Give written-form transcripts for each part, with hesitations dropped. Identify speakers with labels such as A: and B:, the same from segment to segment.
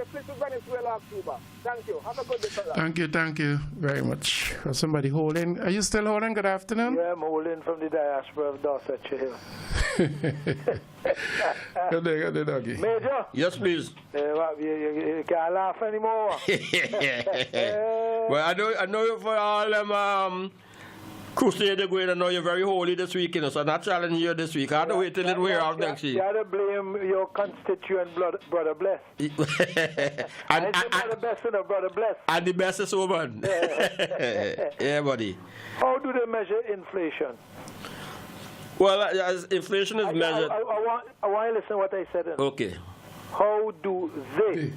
A: Venezuela, Cuba. Thank you. Have a good day, fella.
B: Thank you very much. Somebody holding. Are you still holding? Good afternoon.
C: Yeah, I'm holding from the diaspora of Dorsetshire.
B: Good day, doggy.
C: Major?
D: Yes, please.
C: You can't laugh anymore.
D: Well, I know you for all them crusade going. I know you're very holy this week, you know, so I'm not challenging you this week. I have to wait till it wear off next week.
C: You have to blame your constituent, Brother Bless.
D: and
C: Brother Bless and Brother Bless.
D: And the best is woman. Yeah, buddy.
C: How do they measure inflation?
D: Well, as inflation is measured.
C: I want to listen to what I said.
D: Okay.
C: How do they?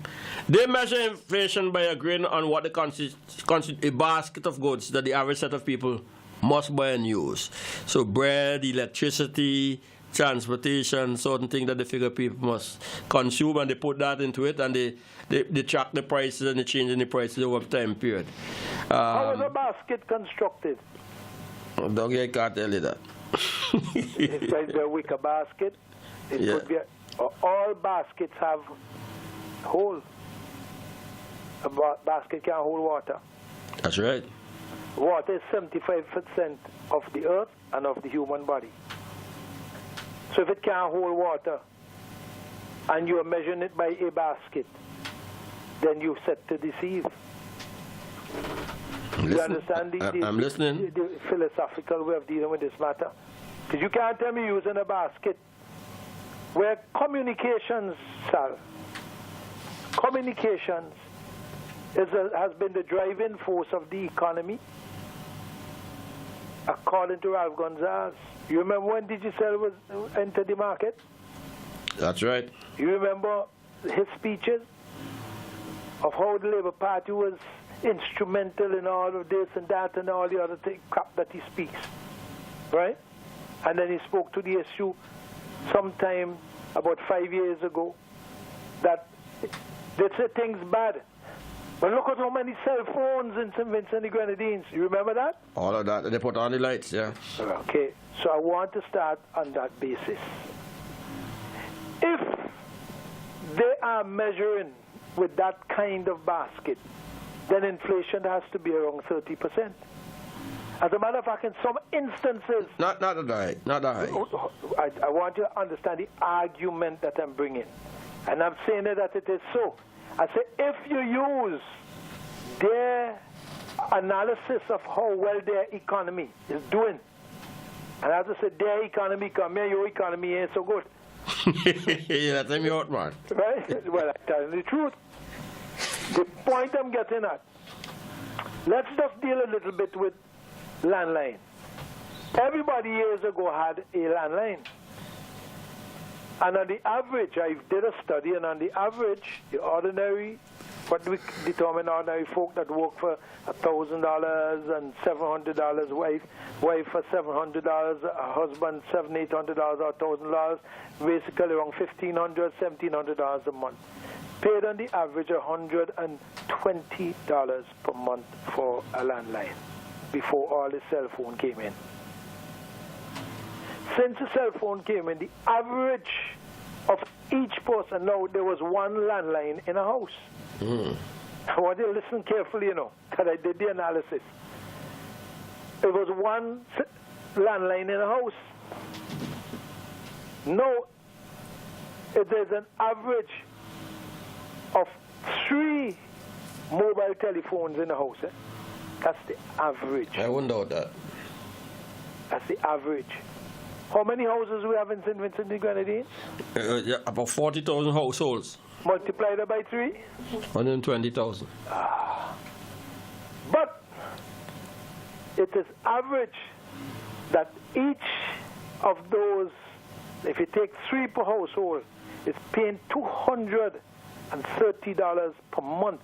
D: They measure inflation by agreeing on what constitute a basket of goods that the average set of people must buy and use. So bread, electricity, transportation, certain things that they figure people must consume, and they put that into it, and they track the prices and they change the prices over time period.
C: How is a basket constructed?
D: Doggy, I can't tell you that.
C: It's like the wicker basket. It could be all baskets have hole. A basket can't hold water.
D: That's right.
C: Water is 75% of the earth and of the human body. So if it can't hold water and you are measuring it by a basket, then you're set to deceive. You understand
D: I'm listening.
C: The philosophical way of dealing with this matter? Because you can't tell me using a basket where communications, sir, communications has been the driving force of the economy, according to Ralph Gonzalez. You remember when Digicel entered the market?
D: That's right.
C: You remember his speeches of how the Labour Party was instrumental in all of this and that and all the other crap that he speaks, right? And then he spoke to the issue sometime about 5 years ago that they say things bad. But look at how many cell phones in St. Vincent and the Grenadines. You remember that?
D: All of that. They put on the lights, yeah.
C: Okay. So I want to start on that basis. If they are measuring with that kind of basket, then inflation has to be around 30%. As a matter of fact, in some instances...
D: Not that high. Not that high.
C: I want you to understand the argument that I'm bringing. And I'm saying that it is so. I say, if you use their analysis of how well their economy is doing, and as I said, their economy come here, your economy ain't so good.
D: Yeah, that's me out, man.
C: Right? Well, I'm telling the truth. The point I'm getting at, let's just deal a little bit with landline. Everybody years ago had a landline. And on the average, I did a study, and on the average, the ordinary, what we determine ordinary folk that work for $1,000 and $700, wife for $700, a husband $700-800 or $1,000, basically around $1,500, $1,700 a month. Paid on the average $120 per month for a landline before all the cell phone came in. Since the cell phone came in, the average of each person, now there was one landline in a house. I want you to listen carefully, you know, because I did the analysis. There was one landline in a house. Now, there's an average of 3 mobile telephones in a house. That's the average.
D: I wouldn't doubt that.
C: That's the average. How many houses we have in St. Vincent and the Grenadines?
D: Yeah, about 40,000 households.
C: Multiply that by 3?
D: 120,000.
C: But it is average that each of those, if you take 3 per household, is paying $230 per month.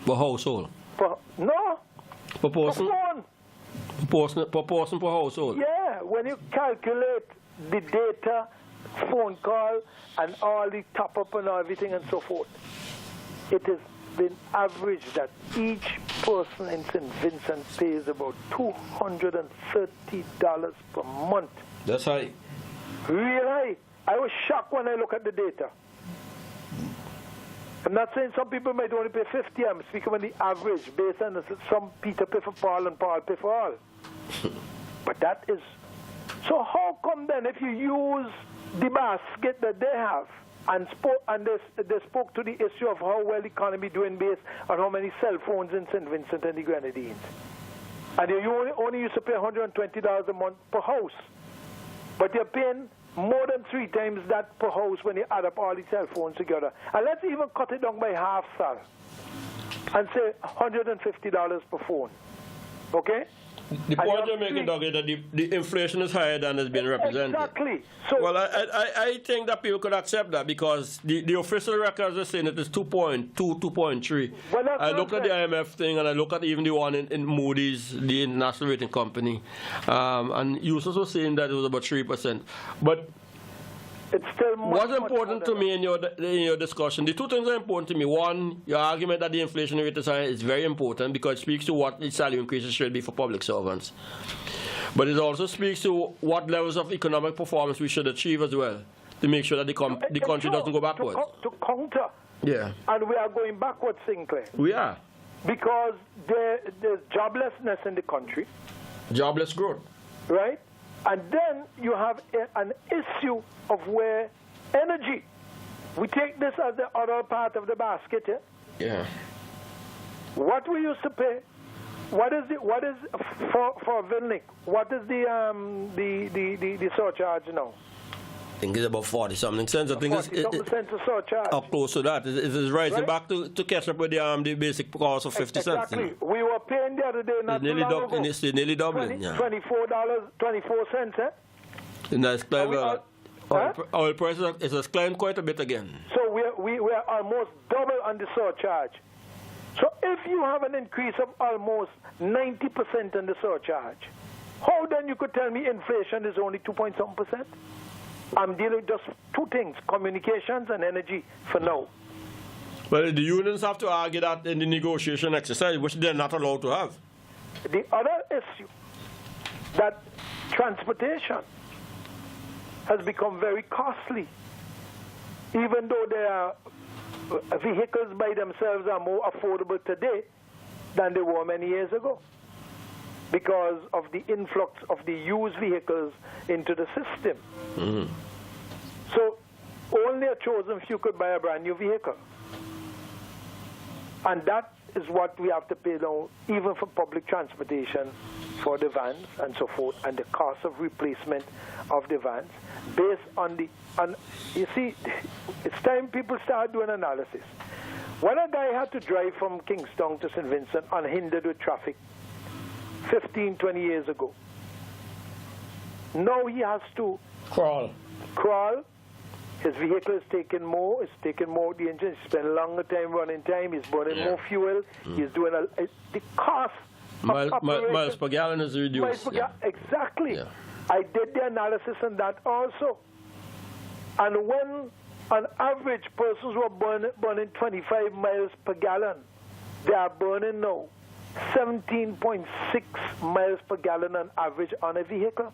D: Per household?
C: No.
D: Per person?
C: Per phone.
D: Per person per household?
C: Yeah, when you calculate the data, phone call, and all the top-up and everything and so forth, it has been averaged that each person in St. Vincent pays about $230 per month.
D: That's high.
C: Real high. I was shocked when I look at the data. I'm not saying some people might only pay 50. I'm speaking on the average, based on some Peter pay for Paul and Paul pay for all. But that is... So how come then, if you use the basket that they have, and they spoke to the issue of how well the economy doing based on how many cell phones in St. Vincent and the Grenadines, and you only used to pay $120 a month per house, but you're paying more than 3 times that per house when you add up all the cell phones together. And let's even cut it down by half, sir, and say $150 per phone. Okay?
D: The point you're making, Doug, is that the inflation is higher than has been represented.
C: Exactly. So,
D: well, I think that people could accept that because the official records are saying it is 2.2, 2.3.
C: Well,
D: I looked at the IMF thing, and I looked at even the one in Moody's, the international rating company, and users were saying that it was about 3%. But
C: it's still
D: what's important to me in your discussion, the 2 things are important to me. One, your argument that the inflation rate is high is very important because it speaks to what the salary increases should be for public servants. But it also speaks to what levels of economic performance we should achieve as well to make sure that the country doesn't go backwards.
C: To counter.
D: Yeah.
C: And we are going backwards, Sinclair.
D: We are.
C: Because there's joblessness in the country.
D: Jobless growth.
C: Right? And then you have an issue of where energy, we take this as the other part of the basket.
D: Yeah.
C: What we used to pay, what is for Vilnic, what is the surcharge now?
D: I think it's about 40-something cents. I think
C: 40-something cents a surcharge.
D: Up close to that. It is rising
C: right?
D: back to catch up with the basic cost of 50 cents.
C: Exactly. We were paying the other day, not too long ago.
D: It's nearly doubling.
C: $24, 24 cents, eh?
D: And that's oil prices is climbed quite a bit again.
C: So we are almost double on the surcharge. So if you have an increase of almost 90% in the surcharge, how then you could tell me inflation is only 2.something%? I'm dealing with just 2 things, communications and energy for now.
D: Well, the unions have to argue that in the negotiation exercise, which they're not allowed to have.
C: The other issue, that transportation has become very costly. Even though their vehicles by themselves are more affordable today than they were many years ago, because of the influx of the used vehicles into the system. Mm-hmm. So only a chosen few could buy a brand new vehicle. And that is what we have to pay now, even for public transportation, for the vans and so forth, and the cost of replacement of the vans, based on you see, it's time people start doing analysis. When a guy had to drive from Kingston to St. Vincent unhindered with traffic 15, 20 years ago, now he has to
D: crawl.
C: His vehicle is taking more. It's taking more of the engine. He spends longer time running time. He's burning more fuel. He's doing the cost.
D: Miles per gallon is reduced.
C: Exactly. Yeah. I did the analysis on that also. And when on average persons were burning 25 miles per gallon, they are burning now 17.6 miles per gallon on average on a vehicle.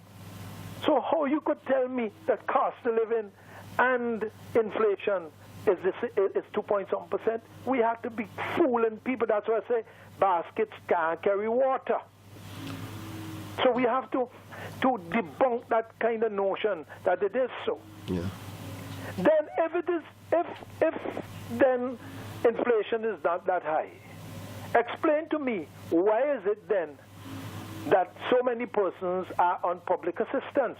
C: So how you could tell me that cost of living and inflation is 2.something%? We have to be fooling people. That's why I say baskets can't carry water. So we have to debunk that kind of notion that it is so.
D: Yeah.
C: Then if then inflation is not that high, explain to me why is it then that so many persons are on public assistance?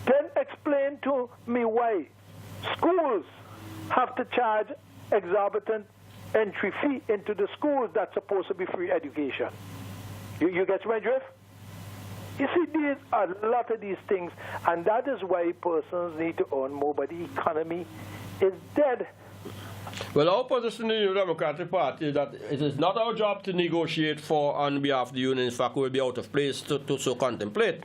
C: Then explain to me why schools have to charge exorbitant entry fee into the schools that's supposed to be free education. You get my drift? You see, there's a lot of these things, and that is why persons need to earn more, but the economy is dead.
D: Well, our position in the Democratic Party is that it is not our job to negotiate for on behalf of the union. In fact, we will be out of place to so contemplate.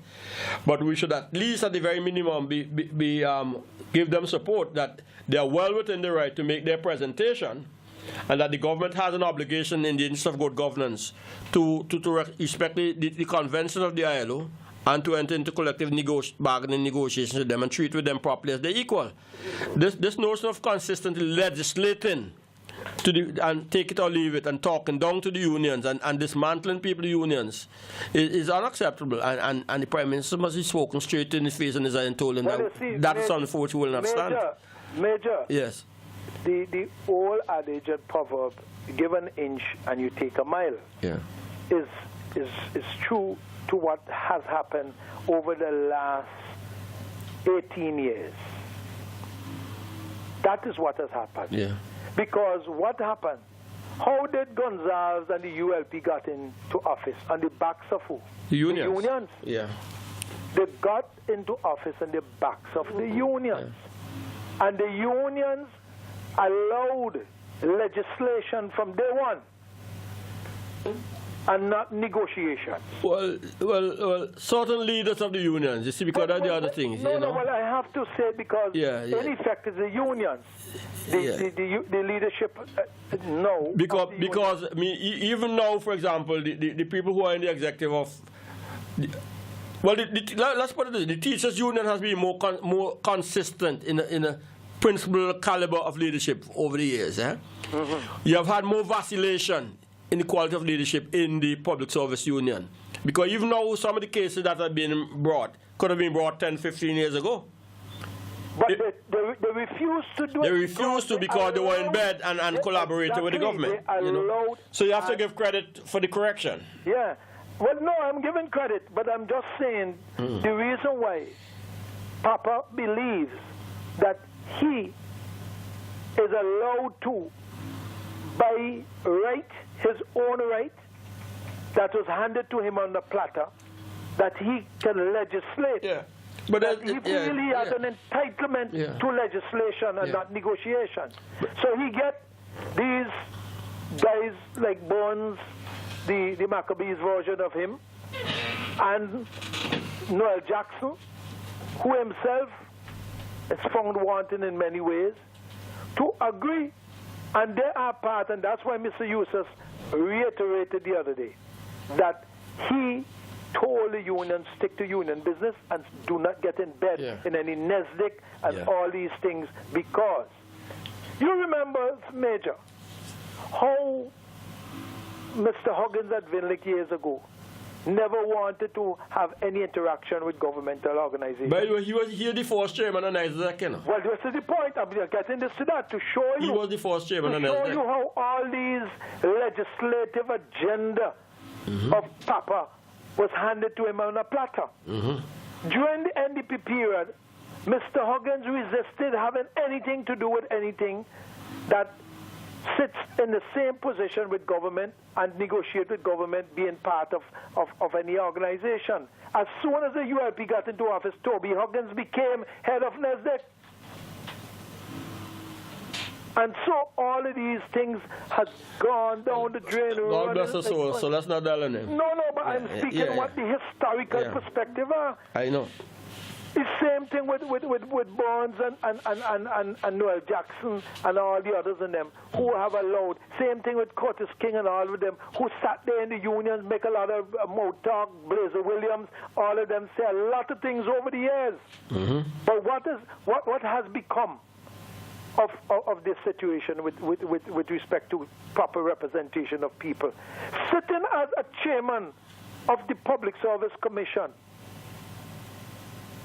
D: But we should at least, at the very minimum, give them support that they are well within the right to make their presentation, and that the government has an obligation in the interest of good governance to respect the convention of the ILO and to enter into collective bargaining negotiations with them and treat with them properly as they equal. This notion of consistently legislating and take it or leave it and talking down to the unions and dismantling people unions is unacceptable. And the Prime Minister must be spoken straight in his face and his eye and told him that's something for which he will not stand.
C: Major.
D: Yes.
C: The old adage and proverb, give an inch and you take a mile, is true to what has happened over the last 18 years. That is what has happened.
D: Yeah.
C: Because what happened? How did Gonzalez and the ULP got into office? On the backs of who?
D: The unions.
C: The unions.
D: Yeah.
C: They got into office on the backs of the unions. Yeah. And the unions allowed legislation from day one and not negotiations.
D: Well, certain leaders of the unions, you see, because of the other things.
C: No, well, I have to say because in effect it's the unions. The leadership, no.
D: Because I mean, even now, for example, the people who are in the executive of, let's put it this: the teachers' union has been more consistent in a principal caliber of leadership over the years. You have had more vacillation in the quality of leadership in the public service union, because even now some of the cases that have been brought could have been brought 10, 15 years ago.
C: But they refused to do it.
D: They refused to because they were in bed and collaborated with the government. So you have to give credit for the correction.
C: Yeah. Well, no, I'm giving credit, but I'm just saying the reason why Papa believes that he is allowed to, by right, his own right, that was handed to him on the platter, that he can legislate.
D: Yeah.
C: But he really has an entitlement to legislation and not negotiation. So he get these guys like Bones, the Maccabees version of him, and Noel Jackson, who himself is found wanting in many ways, to agree. And they are part, and that's why Mr. Yusuf reiterated the other day, that he told the union, stick to union business and do not get in bed in any Nesdick and all these things, because you remember, Major, how Mr. Huggins at Vinlick years ago never wanted to have any interaction with governmental organizations.
D: By the way, he was the first chairman on NSDEC, you know.
C: Well, this is the point. I'm getting this to that, to show you.
D: He was the first chairman on NSDEC.
C: To show you how all these legislative agenda of Papa was handed to him on a platter. During the NDP period, Mr. Huggins resisted having anything to do with anything that sits in the same position with government and negotiate with government, being part of any organization. As soon as the ULP got into office, Toby Huggins became head of NSDEC. And so all of these things have gone down the drain.
D: God bless us all, so let's not dwell on it.
C: No, but I'm speaking what the historical perspective are.
D: I know.
C: The same thing with Barnes and Noel Jackson and all the others in them who have allowed. Same thing with Curtis King and all of them who sat there in the unions, make a lot of mouth talk. Blazer Williams, all of them say a lot of things over the years. But what has become of this situation with respect to proper representation of people? Sitting as a chairman of the Public Service Commission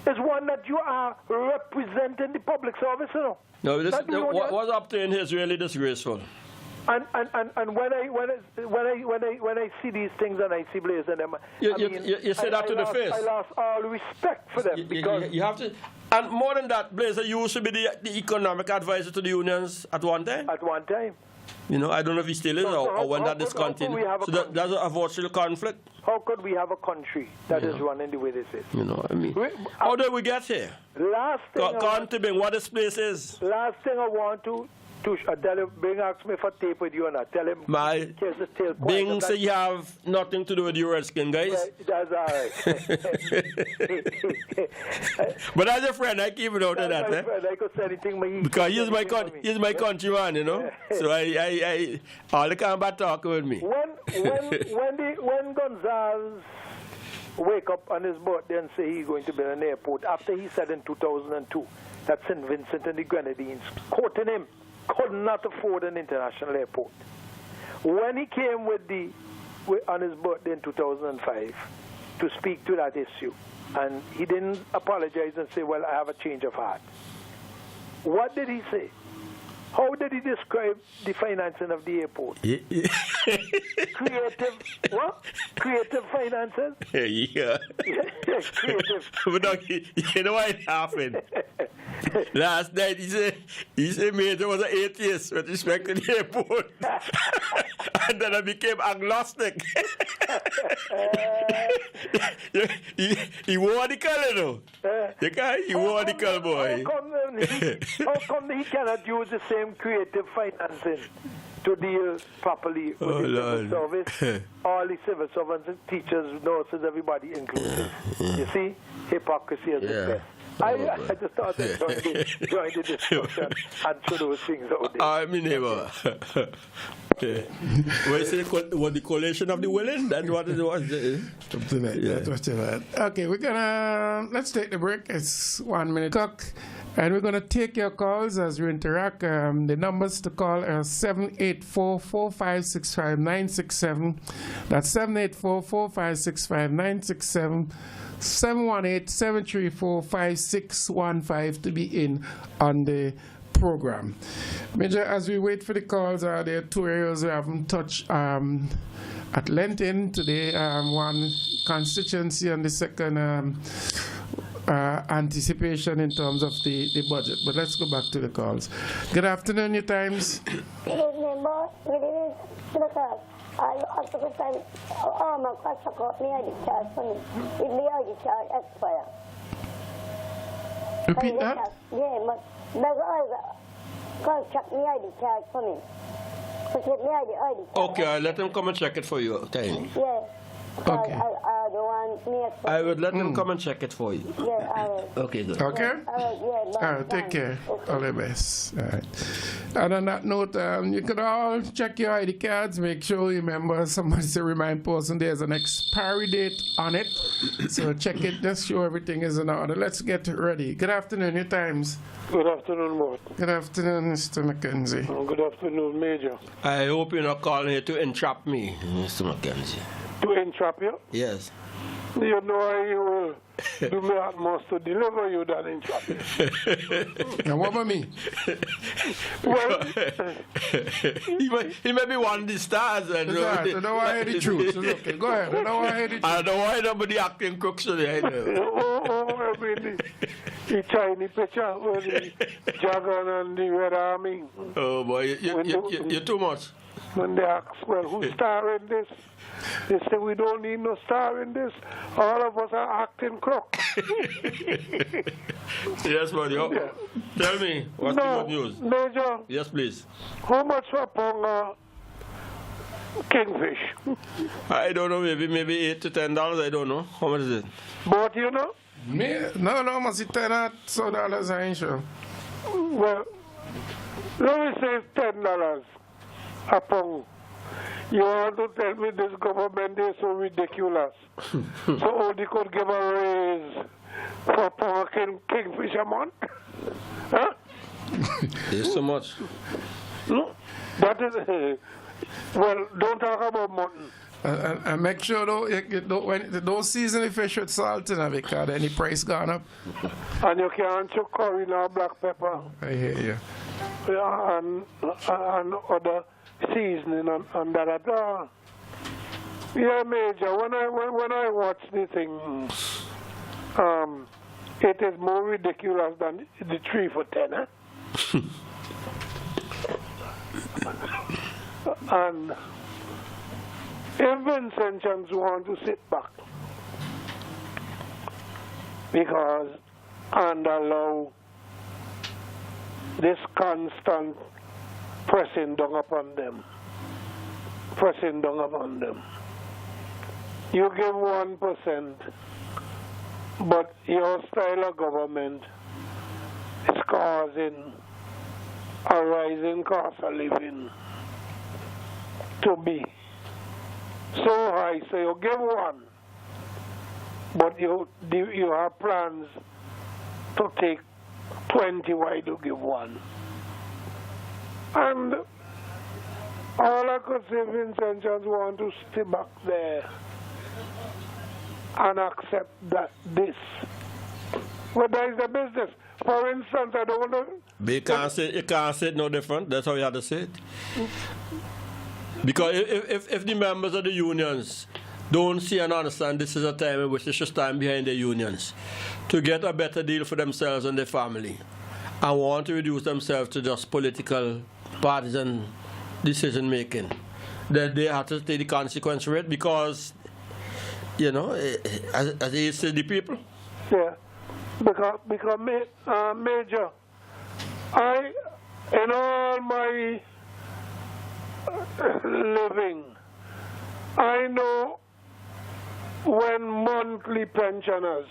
C: is one that you are representing the public service, you know.
D: No, what's up to him is really disgraceful.
C: And when I see these things and I see Blaze and them,
D: you say that to the face.
C: I lost all respect for them because
D: you have to. And more than that, Blazer used to be the economic advisor to the unions at one time.
C: At one time.
D: You know, I don't know if he still is or when that discontinued. So that's a virtual conflict.
C: How could we have a country that is running the way this is?
D: You know what I mean? How did we get here?
C: Last thing
D: what this place is.
C: Last thing I want to tell him, Bing asked me for tape with you and I tell him
D: Bing say you have nothing to do with your Redskin, guys.
C: Yeah, that's all right.
D: But as a friend, I keep it out of that.
C: I could say anything,
D: because he's my countryman, you know. So I all the kind of talk with me.
C: When Gonzalez wake up on his birthday and say he's going to build an airport after he said in 2002 that St. Vincent and the Grenadines, quoting him, could not afford an international airport. When he came on his birthday in 2005 to speak to that issue, and he didn't apologize and say, well, I have a change of heart. What did he say? How did he describe the financing of the airport? Creative, what? Creative finances?
D: Yeah.
C: Creative.
D: But no, you know what happened? Last night he said Major was an atheist with respect to the airport. And then I became agnostic. He wore the color, though. He wore the color, boy.
C: How come he cannot use the same creative financing to deal properly with the civil service? All the civil servants, teachers, nurses, everybody included. You see? Hypocrisy is the best. I just thought I'd join the discussion and throw those things out there.
D: I'm in neighbor. What is it? What the collation of the willing? That's what it was.
B: Something like that. That's what you had. Okay, let's take the break. It's 1 minute clock. And we're going to take your calls as we interact. The numbers to call are 784-4565967. That's 784-4565967. 718-734-5615 to be in on the program. Major, as we wait for the calls, there are two areas we haven't touched at length in today. One, constituency, and the second, anticipation in terms of the budget. But let's go back to the calls. Good afternoon, New Times.
E: Good evening, boss. Good evening, Leacock. I also say, my question got me ID charge for me. If the ID charge expire.
B: Repeat that?
E: Yeah, but there's always check me ID charge for me. But check me ID charge.
D: Okay, I'll let him come and check it for you, Tiny.
E: Yeah.
B: Okay.
E: I don't want me.
D: I would let him come and check it for you.
E: Yeah, I will.
D: Okay, good.
B: Okay?
E: All
B: right, take care. All the best. All right. And on that note, you could all check your ID cards. Make sure you remember somebody to remind person there's an expiry date on it. So check it. Just sure everything is in order. Let's get ready. Good afternoon, New Times.
C: Good afternoon, Mort.
B: Good afternoon, Mr. McKenzie.
C: Good afternoon, Major.
D: I hope you're not calling here to entrap me, Mr. McKenzie.
C: To entrap you?
D: Yes.
C: You know I will do my utmost to deliver you that entrap you.
B: And what about me?
C: Well,
D: he may be one of the stars. And
B: I don't want to hear the truth. It's okay. Go ahead. I don't want to hear the truth.
D: I don't want nobody acting crooks today.
C: I mean, the tiny picture with the dragon and the Red Army.
D: Oh, boy, you're too much.
C: When they ask, well, who's starring this? They say, we don't need no star in this. All of us are acting crook.
D: Yes, buddy.
C: Yeah.
D: Tell me, what's the good news?
C: Major.
D: Yes, please.
C: How much for Ponga kingfish?
D: I don't know, maybe $8 to $10. I don't know. How much is it?
C: But you know?
B: Me? No, must it $10 so dollars, I ain't sure.
C: Well, let me say it's $10 a pound. You want to tell me this government is so ridiculous? So they could give a raise for poor kingfish a month? Huh?
D: It's so much.
C: No, that is, well, don't talk about mutton.
B: And make sure don't season the fish with salt in it because then the price gone up.
C: And you can't chuck curry now, black pepper.
B: I hear you.
C: Yeah, and other seasoning and that. Yeah, Major, when I watch the thing, it is more ridiculous than the 3 for 10, eh? And if Vincent Chance want to sit back and allow this constant pressing down upon them. You give 1%, but your style of government is causing a rising cost of living to be so high. So you give 1, but you have plans to take 20, why do you give one? And all I could say, Vincent, just want to stay back there and accept that this. But that is the business. For instance, I don't want to...
D: But you can't say it no different. That's how you have to say it. Because if the members of the unions don't see and understand this is a time in which they should stand behind their unions to get a better deal for themselves and their family and want to reduce themselves to just political partisan decision making, then they have to take the consequence of it because, you know, as they say, the people.
C: Yeah, because Major, in all my living, I know when monthly pensioners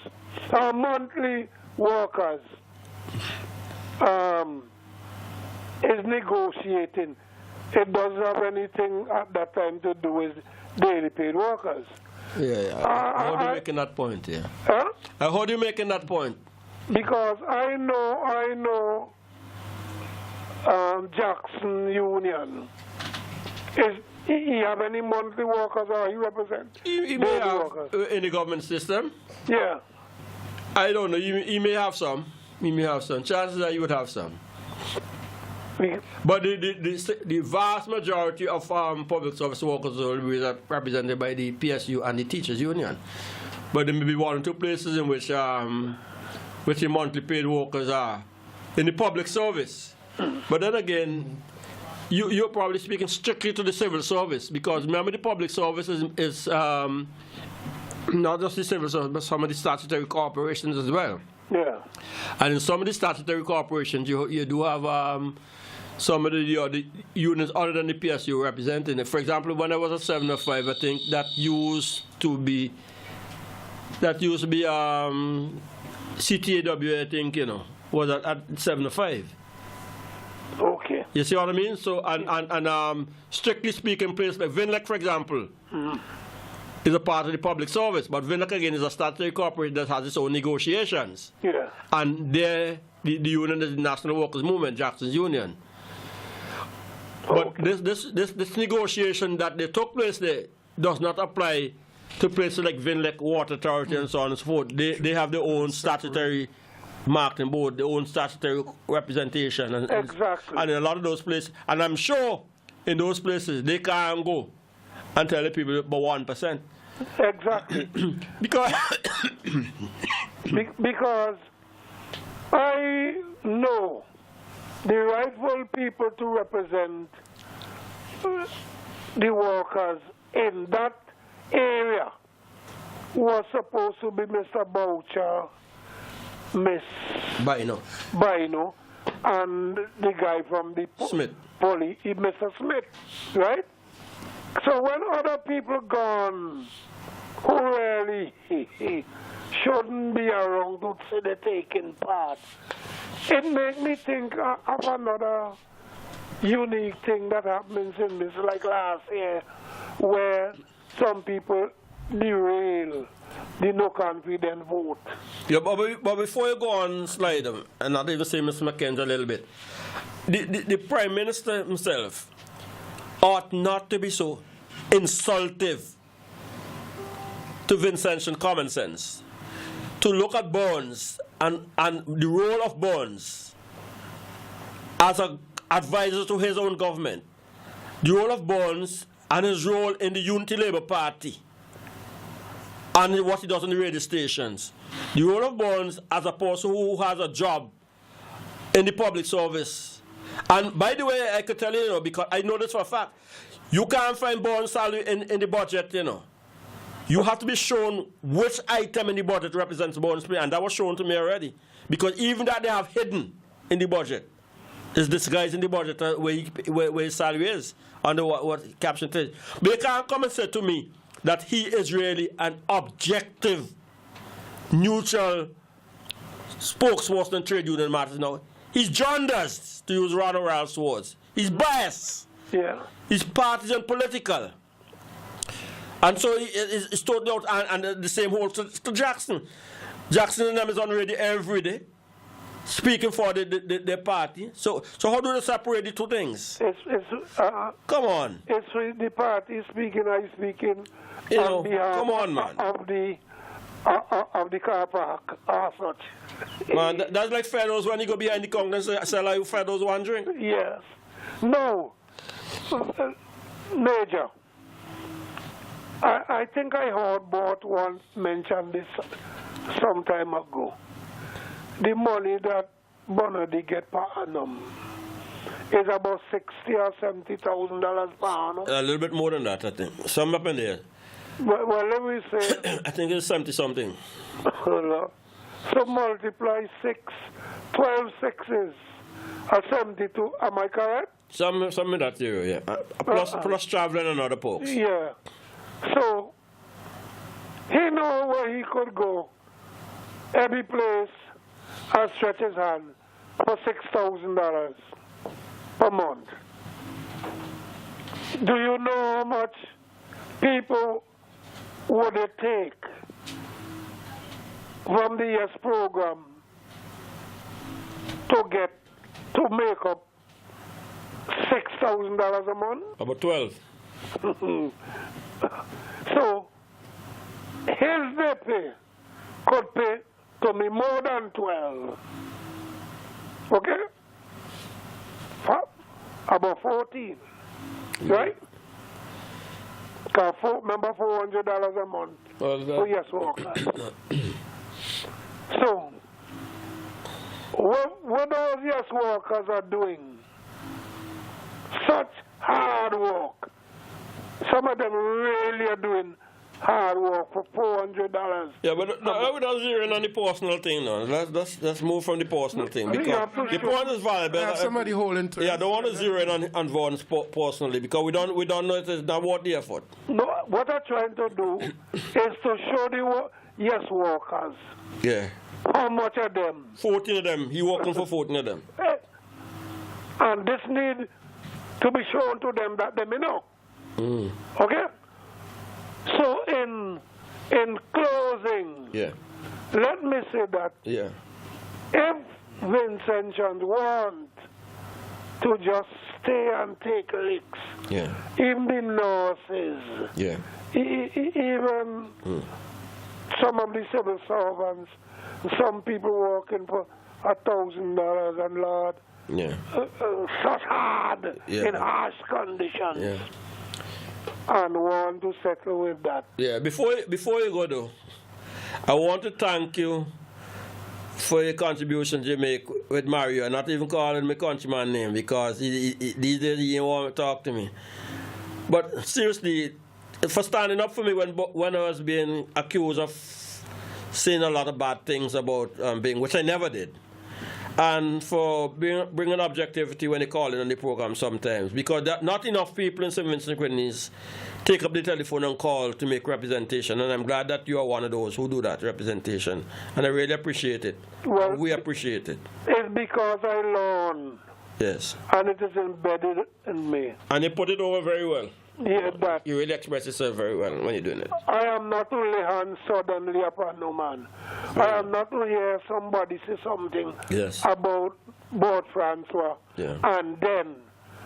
C: or monthly workers is negotiating, it doesn't have anything at that time to do with daily paid workers.
D: Yeah. How do you making that point? Yeah.
C: Huh?
D: How do you making that point?
C: Because I know Jackson Union. He have any monthly workers or he represent
D: He may
C: daily
D: have
C: workers?
D: in the government system.
C: Yeah.
D: I don't know. He may have some. He may have some. Chances are you would have some. But the vast majority of public service workers will be represented by the PSU and the teachers union. But there may be one or two places in which the monthly paid workers are in the public service. But then again, you're probably speaking strictly to the civil service because remember the public service is not just the civil service but some of the statutory corporations as well.
C: Yeah.
D: And in some of the statutory corporations you do have some of the units other than the PSU representing it. For example, when I was at 705, I think that used to be CTAW, I think, you know, was at 705.
C: Okay.
D: You see what I mean? So, and strictly speaking, places like Vinlec, for example, is a part of the public service, but Vinlec again is a statutory corporation that has its own negotiations.
C: Yeah.
D: And there, the union is the National Workers Movement, Jackson's union. But this negotiation that they took place there does not apply to places like Vinlec, Water Authority, and so on and so forth. They have their own statutory marketing board, their own statutory representation.
C: Exactly.
D: And in a lot of those places, and I'm sure in those places, they can't go and tell the people about 1%.
C: Exactly.
D: Because
C: because I know the rightful people to represent the workers in that area was supposed to be Mr. Boucher, Miss Bino, and the guy from the
D: Smith.
C: Mr. Smith, right? So when other people gone who really shouldn't be around to see the taking part, it makes me think of another unique thing that happens in this, like last year, where some people derail the no confident vote.
D: Yeah, but before you go on, slide them, and not even say Mr. McKenzie a little bit, the Prime Minister himself ought not to be so insultive to Vincentian common sense, to look at Burns and the role of Burns as an advisor to his own government, the role of Burns and his role in the Unity Labour Party, and what he does on the radio stations. The role of Burns as a person who has a job in the public service. And by the way, I could tell you, because I know this for a fact, you can't find Burns' salary in the budget, You have to be shown which item in the budget represents Burns' pay, and that was shown to me already. Because even that they have hidden in the budget is disguised in the budget where his salary is, under what caption says. But you can't come and say to me that he is really an objective, neutral spokesperson in trade union matters now. He's jaundiced, to use Ronald Ralph's words. He's biased.
C: Yeah.
D: He's partisan political. And so it's totally out, and the same holds to Jackson. Jackson and them is on radio every day, speaking for the party. So how do they separate the two things? Come on.
C: It's the party speaking, I speaking
D: You
C: on
D: know,
C: behalf
D: come on, man.
C: of the car park or such.
D: Man, that's like Federals when you go behind the Congress and sell you Federals one drink.
C: Yes. No. Major, I think I heard Bort once mention this some time ago. The money that Bonadi get per annum is about $60,000 or $70,000 per annum.
D: A little bit more than that, I think. Some up in there.
C: Well, let me say.
D: I think it's 70 something.
C: So multiply 12 sixes are 72. Am I correct?
D: Some in that area, yeah. Plus traveling and other folks.
C: Yeah. So he know where he could go, every place, and stretch his hand for $6,000 per month. Do you know how much people would it take from the YES program to make up $6,000 a month?
D: About 12.
C: So his DP could pay to me more than 12. Okay? About 14. Right? Remember $400 a month for YES workers. So what those YES workers are doing, such hard work. Some of them really are doing hard work for $400.
D: Yeah, but we're not zeroing on the personal thing now. Let's move from the personal thing. Because the point is valuable.
B: Have somebody holding to it.
D: Yeah, I don't want to zero in on Vaughan personally because we don't know it is not worth the effort.
C: No, what I'm trying to do is to show the YES workers.
D: Yeah.
C: How much of them?
D: 14 of them. He working for 14 of them.
C: And this need to be shown to them that they may know. Okay? So in closing, let me say that if Vincentians want to just stay and take licks, even the nurses, even some of the civil servants, some people working for $1,000 and Lord, such hard in harsh conditions. And want to settle with that.
D: Yeah, before you go though, I want to thank you for your contribution you make with Mario, and not even calling my countryman name because these days he didn't want to talk to me. But seriously, for standing up for me when I was being accused of saying a lot of bad things about being, which I never did. And for bringing objectivity when they call in on the program sometimes, because not enough people in St. Vincent and Grenadines take up the telephone and call to make representation, and I'm glad that you are one of those who do that representation, and I really appreciate it. Well, we appreciate it.
C: It's because I learn.
D: Yes.
C: And it is embedded in me.
D: And you put it over very well.
C: Yeah, that.
D: You really express yourself very well when you're doing it.
C: I am not only hand suddenly upon no man. I am not only hear somebody say something about Francois and then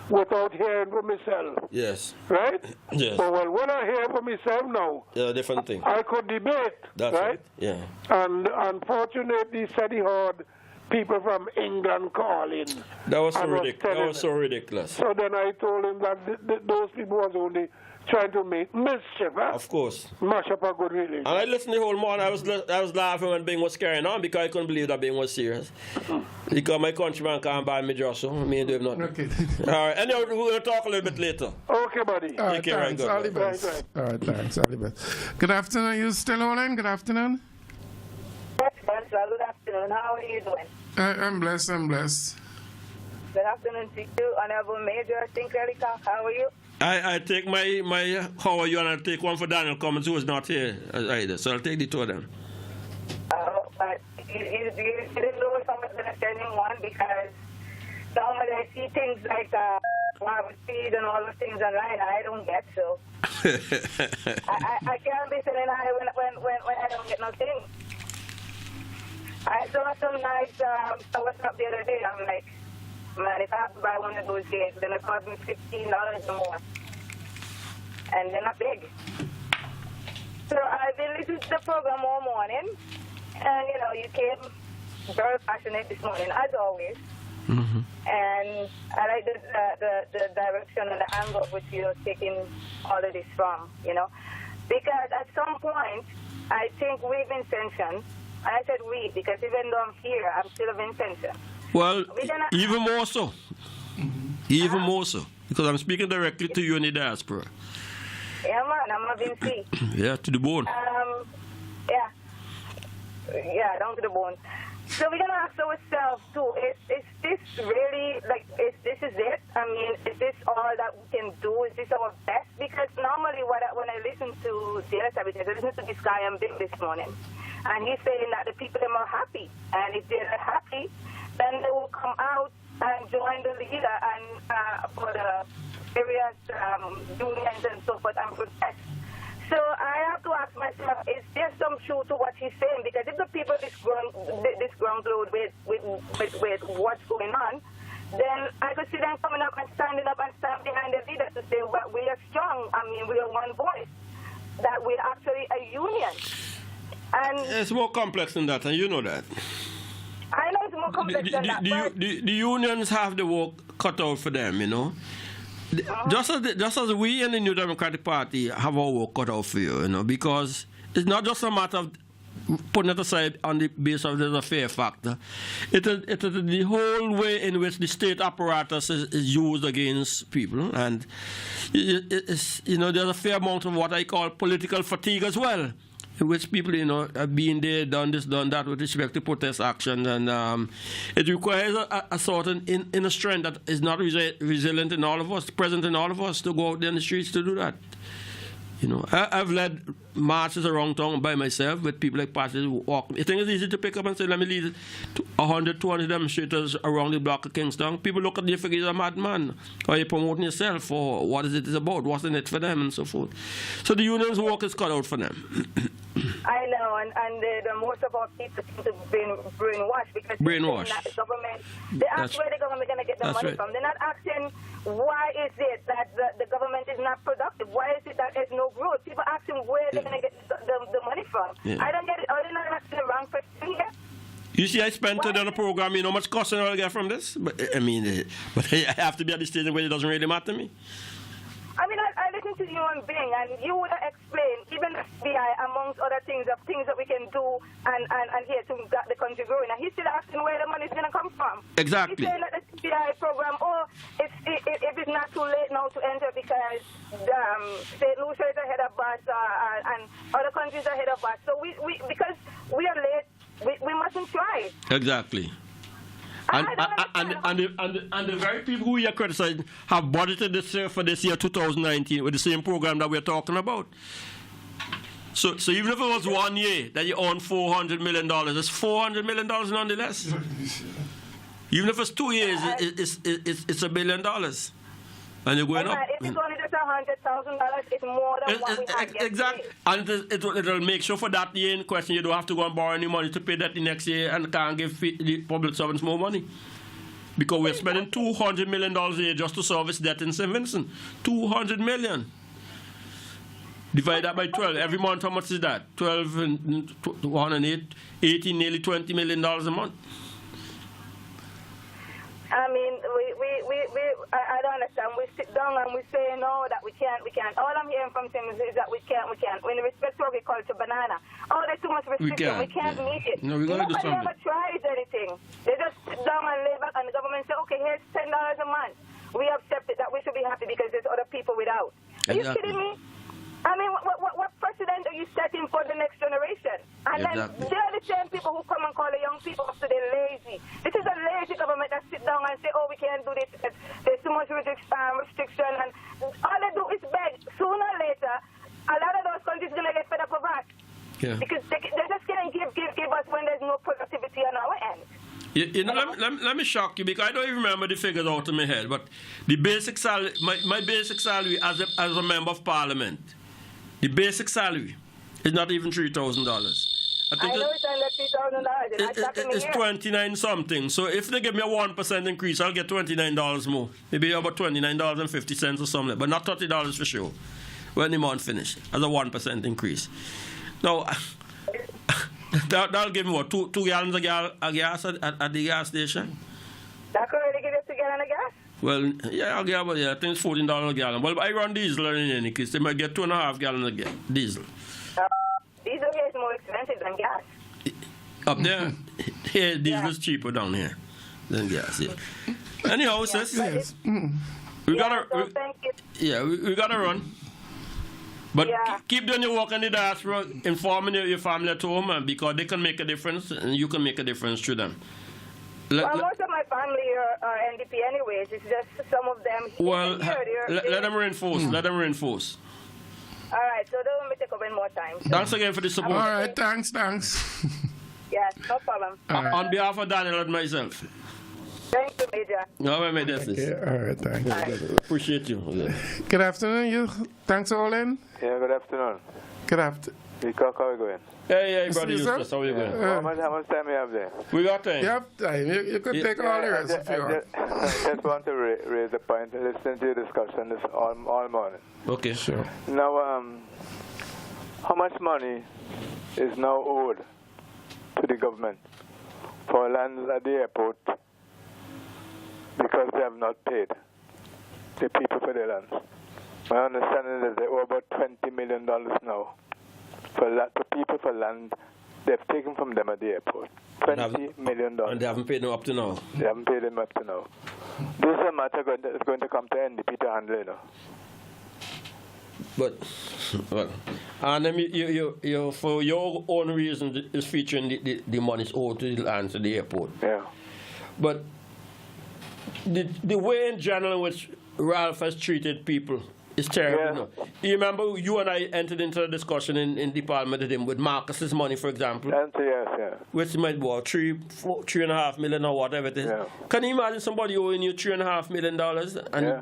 C: without hearing for myself.
D: Yes.
C: Right?
D: Yes.
C: But when I hear for myself now,
D: different thing.
C: I could debate.
D: That's right. Yeah.
C: And unfortunately, said he heard people from England calling.
D: That was so ridiculous. That was so ridiculous.
C: So then I told him that those people was only trying to make mischief.
D: Of course.
C: Mash up a good relationship.
D: And I listened the whole morning. I was laughing when Bing was carrying on because I couldn't believe that Bing was serious. Because my countryman can't buy me just so me and do nothing.
B: Okay.
D: All right. Anyway, we're going to talk a little bit later.
C: Okay, buddy.
B: All right, thanks. All the best. All right, thanks. All the best. Good afternoon. You still on? Good afternoon.
F: Good afternoon. How are you doing?
B: I'm blessed. I'm blessed.
F: Good afternoon to you, Honorable Major. Leacock. How are you?
D: I take my how are you, and I'll take one for Daniel Cummins, who is not here either. So I'll take the two of them.
F: But you didn't know someone's going to send him one because normally I see things like farm feed and all those things online. I don't get so. I can't be selling high when I don't get nothing. I saw some nice what's up the other day. I'm like, man, if I have to buy one of those games, then it costs me $15 or more. And they're not big. So I've been listening to the program all morning, and you came very passionate this morning, as always.
D: Mm-hmm.
F: And I like the direction and the angle which you're taking all of this from, because at some point I think we've been sanctioned. And I said we because even though I'm here, I'm still in sanctioned.
D: Well, even more so. Even more so. Because I'm speaking directly to you in the diaspora.
F: Yeah, man, I'm a Vinci.
D: Yeah, to the bone.
F: Yeah, down to the bone. So we're going to ask ourselves, too, is this really, this is it? I mean, is this all that we can do? Is this our best? Because normally when I listen to the other side, I listen to this guy on Big this morning, and he's saying that the people are happy. And if they're not happy, then they will come out and join the leader and for the various unions and so forth and protest. So I have to ask myself, is there some truth to what he's saying? Because if the people disgruntled with what's going on, then I could see them coming up and standing up and stand behind the leaders to say, well, we are strong. I mean, we are one voice. That we're actually a union. And
D: it's more complex than that, and you know that.
F: I know it's more complex than that.
D: The unions have the work cut out for them, Just as we in the New Democratic Party have our work cut out for you, because it's not just a matter of putting it aside on the basis of there's a fear factor. It is the whole way in which the state apparatus is used against people, and there's a fair amount of what I call political fatigue as well, in which people, have been there, done this, done that with respect to protest action, and it requires a certain inner strength that is not resilient in all of us, present in all of us, to go out there in the streets to do that. I've led marches around town by myself with people like pastors who walk. I think it's easy to pick up and say, let me lead 100, 200 demonstrators around the block of Kingston. People look at you and figure you're a madman. Or you're promoting yourself, or what is it about, what's in it for them, and so forth. So the union's work is cut out for them.
F: I know, and the most of our people seem to be brainwashed because
D: brainwashed.
F: The government, they ask where the government is going to get the money from. They're not asking why is it that the government is not productive? Why is it that there's no growth? People asking where they're going to get the money from. Yeah. I don't get it. Are they not asking the wrong question here?
D: You see, I spent today on the program, how much cost I'll get from this? But I have to be at the stage where it doesn't really matter to me.
F: I mean, I listen to you on Bing, and you would explain, even the FBI, amongst other things that we can do and here to get the country growing. And he's still asking where the money is going to come from.
D: Exactly.
F: He's saying that the FBI program, if it's not too late now to enter because St. Lucia is ahead of us and other countries are ahead of us. So because we are late, we mustn't try.
D: Exactly. And the very people who you are criticizing have budgeted this year for this year 2019 with the same program that we're talking about. So even if it was 1 year that you own $400 million, it's $400 million nonetheless. Even if it's 2 years, it's $1 billion. And you're going up.
F: If it's only just $100,000, it's more than what we have.
D: Exactly. And it'll make sure for that year in question, you don't have to go and borrow any money to pay that the next year and can't give the public servants more money. Because we're spending $200 million a year just to service debt in St. Vincent. $200 million. Divide that by 12. Every month, how much is that? 12 and 1 and 8, 18, nearly $20 million a month.
F: I mean, I don't understand. We sit down and we say, no, that we can't. All I'm hearing from them is that we can't. When respect to agriculture, banana, there's too much restriction. We can't meet it.
D: No, we got to do something.
F: Nobody ever tries anything. They just sit down and lay back, and the government say, okay, here's $10 a month. We accept it, that we should be happy because there's other people without. Are you kidding me? I mean, what precedent are you setting for the next generation? And then they're the same people who come and call the young people up to they're lazy. This is a lazy government that sit down and say, we can't do this. There's too much restriction. And all they do is beg. Sooner or later, a lot of those countries are going to get fed up with that. Yeah. Because they're just going to give us when there's no productivity on our end.
D: You know, let me shock you because I don't even remember the figures out of my head. But the basic salary, my basic salary as a member of parliament, the basic salary is not even $3,000.
F: I know it's under $3,000.
D: It's 29 something. So if they give me a 1% increase, I'll get $29 more. Maybe about $29.50 or something, but not $30 for sure. When the month finish, as a 1% increase. Now, that'll give me what, two gallons of gas at the gas station?
F: That could really give you 2 gallons of gas?
D: Well, yeah, I think it's $14 a gallon. Well, I run diesel in any case. They might get 2.5 gallons of diesel.
F: Diesel here is more expensive than gas.
D: Up there, here diesel is cheaper down here than gas. Yeah. Anyhow, sis, we gotta run. But keep doing your work in the diaspora, informing your family at home, because they can make a difference, and you can make a difference to them.
F: Most of my family are NDP anyways. It's just some of them.
D: Well, let them reinforce. Let them reinforce.
F: All right, so don't make it up in more time. So.
D: Thanks again for the support.
B: All right, thanks.
F: Yes, no problem.
D: On behalf of Daniel and myself.
F: Thank you, Major.
D: No, I made this.
B: Okay, all right, thanks.
D: Appreciate you. Yeah.
B: Good afternoon, you. Thanks for all in.
A: Yeah, good afternoon.
B: Good afternoon.
A: Leacock, how are you going?
D: Hey, brother,
B: Yes,
D: Eustace, how are you going?
A: How much time you have there?
D: We got time.
B: You have time. You could take all the rest if you want.
A: I just want to raise a point. Listening to your discussion this all morning.
D: Okay.
B: Sure.
A: Now, how much money is now owed to the government for lands at the airport because they have not paid the people for their lands? My understanding is they owe about $20 million now for people for land they've taken from them at the airport. $20 million.
D: And they haven't paid them up to now.
A: They haven't paid them up to now. This is a matter that's going to come to NDP to handle, you know.
D: But, well, and then you for your own reason is featuring the money owed to the land to the airport.
A: Yeah.
D: But the way in general in which Ralph has treated people is terrible.
A: Yeah.
D: No? You remember you and I entered into a discussion in the parliament with him with Marcus's money, for example.
A: Yes, yeah.
D: Which might be what, $3.5 million or whatever it is.
A: Yeah.
D: Can you imagine somebody owing you $3.5 million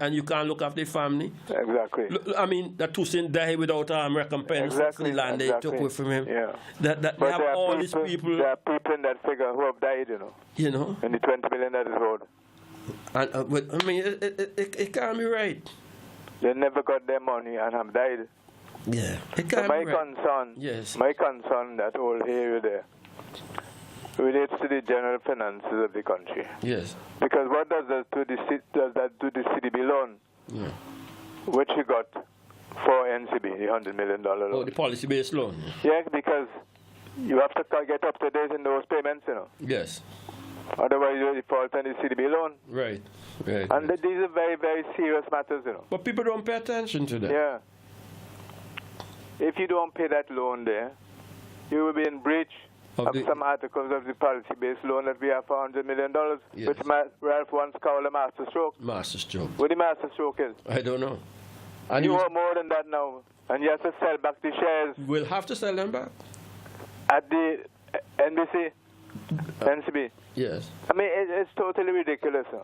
D: and you can't look after the family?
A: Exactly.
D: I mean, that Toussaint died without recompense for the land they took away from him.
A: Yeah.
D: That they have all these people.
A: There are people in that figure who have died, you know.
D: You know.
A: And the $20 million that is owed.
D: And but, I mean, it can't be right.
A: They never got their money and have died.
D: Yeah. It
A: So
D: can't
A: my
D: be right.
A: concern,
D: Yes.
A: my concern, that whole area there, relates to the general finances of the country.
D: Yes.
A: Because what does that do to the CDB loan,
D: Yeah.
A: which you got for NCB, the $100 million loan?
D: Oh, the policy-based loan.
A: Yeah, because you have to get up to date in those payments, you know.
D: Yes.
A: Otherwise, you default on the CDB loan.
D: Right. Right.
A: And these are very, very serious matters, you know.
D: But people don't pay attention to that.
A: Yeah. If you don't pay that loan there, you will be in breach of some articles of the policy-based loan that we have for $100 million,
D: Yes.
A: which Ralph once called a master stroke.
D: Master stroke.
A: What the master stroke is?
D: I don't know. And
A: You owe more than that now, and you have to sell back the shares
D: we'll have to sell them back.
A: at the NCB.
D: Yes.
A: I mean, it's totally ridiculous. Huh?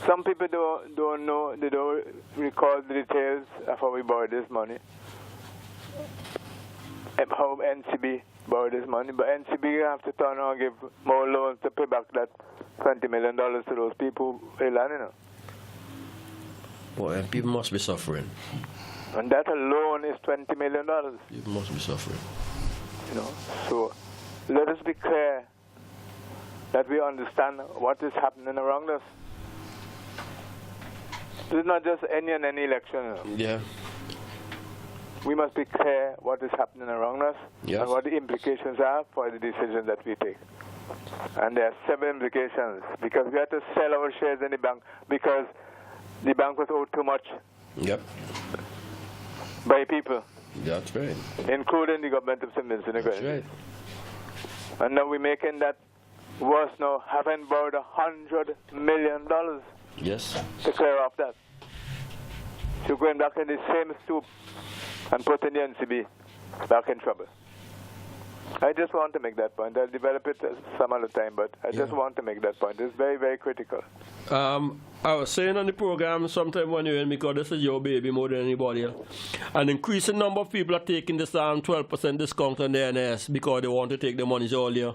A: Some people don't know, they don't recall the details of how we borrowed this money, how NCB borrowed this money, but NCB have to turn around and give more loans to pay back that $20 million to those people who land, you know.
D: Boy, people must be suffering.
A: And that alone is $20 million.
D: People must be suffering.
A: You know, so let us be clear that we understand what is happening around us. This is not just any election. You know.
D: Yeah.
A: We must be clear what is happening around us
D: Yes.
A: and what the implications are for the decisions that we take. And there are several implications because we had to sell our shares in the bank because the bank was owed too much
D: Yep.
A: by people,
D: That's right.
A: including the government of St. Vincent and
D: That's
A: Grenadines.
D: right.
A: And now we're making that worse now, having borrowed $100 million
D: Yes.
A: to clear off that. So going back in the same soup and putting the NCB back in trouble. I just want to make that point. I'll develop it some other time, but I just want to make that point. It's very, very critical.
D: I was saying on the program sometime when you're in, because this is your baby more than anybody else. An increasing number of people are taking this 12% discount on the NS because they want to take the monies earlier.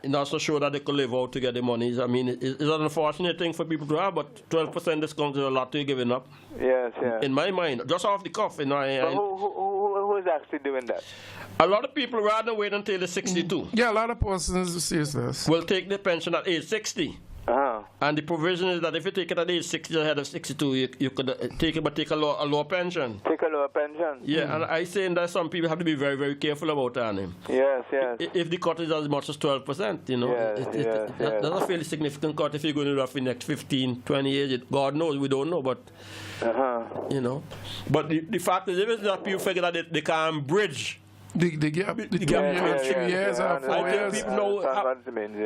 D: Not so sure that they could live out to get the monies. I mean, it's an unfortunate thing for people to have, but 12% discount is a lot to be giving up.
A: Yes,
D: In my mind, just off the cuff.
A: Who is actually doing that?
D: A lot of people, rather than wait until they're 62.
B: Yeah, a lot of persons use this.
D: Will take the pension at age 60. And the provision is that if you take it at age 60 ahead of 62, you could take it, but take a lower pension.
A: Take a lower pension?
D: Yeah, and I saying that some people have to be very, very careful about that.
A: Yes.
D: If the cut is as much as 12%, that's a fairly significant cut if you're going to do that for the next 15, 20 years. God knows, we don't know, but, But the fact is that people figure that they can bridge
B: the gap between 3 years or 4 years.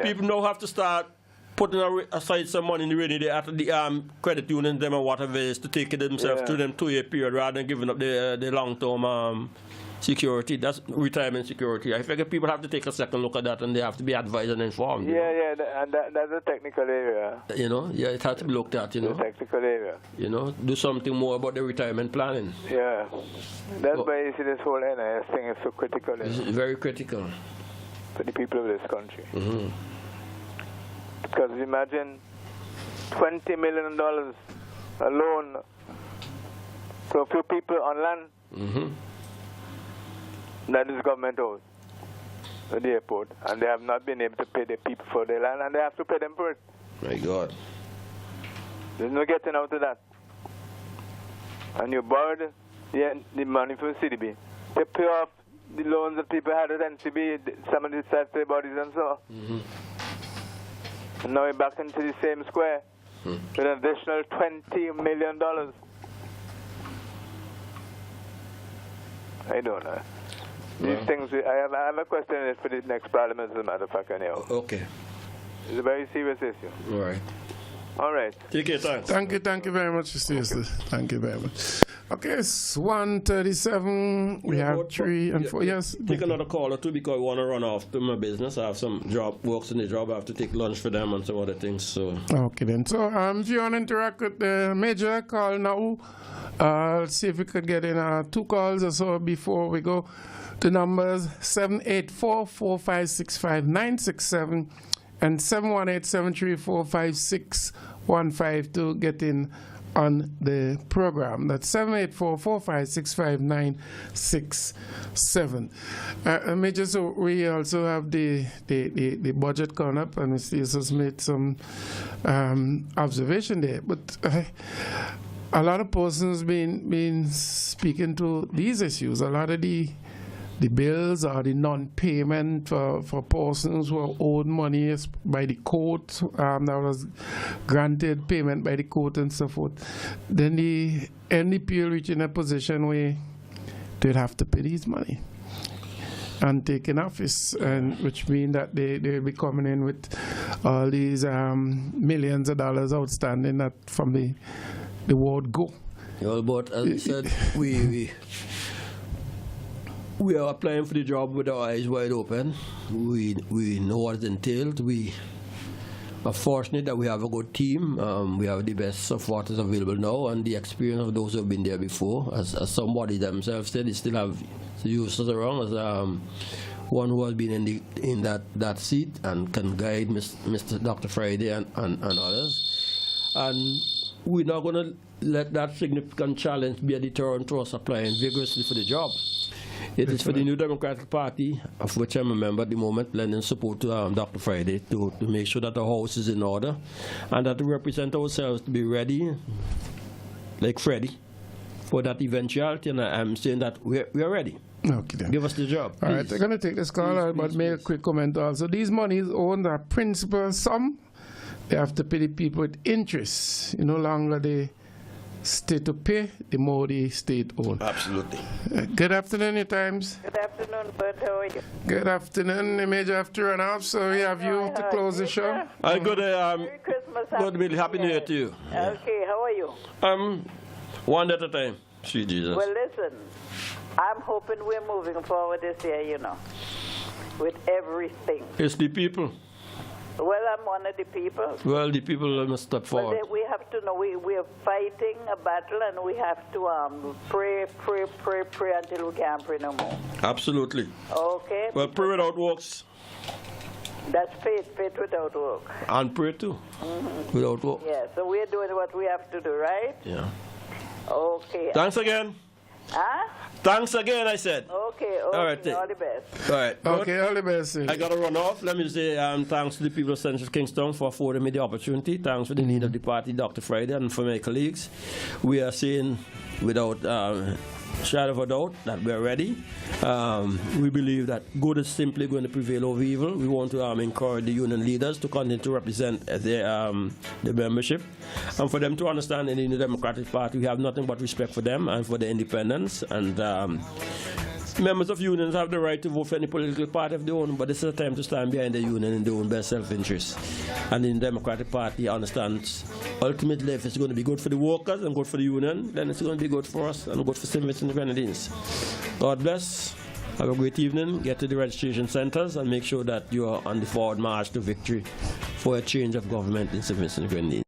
D: People now have to start putting aside some money in the rainy day after the credit unions them or whatever it is to take it themselves through them 2-year period rather than giving up the long-term security. That's retirement security. I figure people have to take a second look at that and they have to be advised and informed.
A: And that's a technical area.
D: It has to be looked at,
A: The technical area.
D: Do something more about the retirement planning.
A: Yeah. That's why you see this whole NIS thing is so critical.
D: It's very critical.
A: For the people of this country. Because imagine $20 million alone to a few people on land. That is government owns at the airport, and they have not been able to pay the people for their land, and they have to pay them for it.
D: My God.
A: There's no getting out of that. And you borrowed the money from CDB to pay off the loans that people had at NCB, some of the statutory bodies and so on. And now we're back into the same square with an additional $20 million. I don't know. These things, I have a question for the next parliament, as a matter of fact, anyhow.
D: Okay.
A: It's a very serious issue. All right.
D: Take your time.
B: Thank you very much, seriously. Thank you very much. Okay, it's 1:37. We have 3 and 4. Yes.
D: Take another call or two because I want to run off to my business. I have some works in the job. I have to take lunch for them and some other things. So.
B: Okay then. So if you want to interact with the major, call now. Let's see if we could get in 2 calls or so before we go. The numbers 784-456-5967 and 718-734-5615 to get in on the program. That's 784-456-5967. Major, so we also have the budget coming up, and Mr. Jesus made some observation there. But a lot of persons been speaking to these issues. A lot of the bills or the non-payment for persons who are owed money by the court, that was granted payment by the court and so forth. Then the NDP will reach in a position where they'd have to pay these money and take in office, and which means that they'll be coming in with all these millions of dollars outstanding that from the word go.
D: Well, but as I said, we are applying for the job with our eyes wide open. We know what it entails. We are fortunate that we have a good team. We have the best of what is available now and the experience of those who have been there before. As somebody themselves said, they still have users around as one who has been in that seat and can guide Mr. Dr. Friday and others. And we're not going to let that significant challenge be a deterrent to us applying vigorously for the job. It is for the New Democratic Party, of which I'm a member at the moment, lending support to Dr. Friday to make sure that the house is in order and that we represent ourselves to be ready, like Freddie, for that eventuality. And I'm saying that we are ready.
B: Okay, then.
D: Give us the job.
B: All right, I'm going to take this call, but make a quick comment also. These monies owned are principal sum. They have to pay the people with interest. No longer the state to pay, the more the state own.
D: Absolutely.
B: Good afternoon, your times.
G: Good afternoon, Bert. How are you?
B: Good afternoon. The major have to run off, so we have you to close the show.
D: Merry
G: Christmas.
D: Good Bill. Happy New Year to you.
G: Okay, how are you?
D: One at a time. Sweet Jesus.
G: Well, listen. I'm hoping we're moving forward this year, you know, with everything.
D: It's the people.
G: Well, I'm one of the people.
D: Well, the people must step forward.
G: Well, we have to know we are fighting a battle, and we have to pray until we can't pray no more.
D: Absolutely.
G: Okay?
D: Well, pray without works.
G: That's faith without work.
D: And pray too. Without work.
G: Yeah, so we're doing what we have to do, right?
D: Yeah.
G: Okay.
D: Thanks again.
G: Huh?
D: Thanks again, I said.
G: Okay,
D: All right,
G: all the best.
D: All right.
B: Okay, all the best.
D: I got to run off. Let me say thanks to the people of Central Kingston for affording me the opportunity. Thanks for the leader of the party, Dr. Friday, and for my colleagues. We are saying without shadow of a doubt that we are ready. We believe that good is simply going to prevail over evil. We want to encourage the union leaders to continue to represent the membership, and for them to understand that in the Democratic Party we have nothing but respect for them and for their independence. And members of unions have the right to vote for any political party of their own, but this is a time to stand behind the union in their own best self-interest. And the Democratic Party understands ultimately if it's going to be good for the workers and good for the union, then it's going to be good for us and good for St. Vincent and the Grenadines. God bless. Have a great evening. Get to the registration centers and make sure that you are on the forward march to victory for a change of government in St. Vincent and the Grenadines.